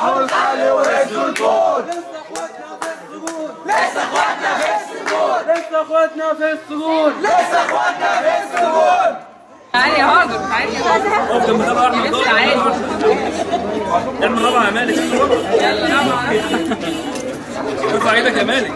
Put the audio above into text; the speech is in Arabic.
صحوا الحالي وهزوا الجول. لسه اخواتنا في السجون. لسه اخواتنا في السجون. لسه اخواتنا في السجون. تعالي يا هاجر، تعالي يا هاجر. اقف جنب طبعا احمد. لسه تعالي. اعمل ربع يا مالك. يلا ارفع ايدك يا مالك.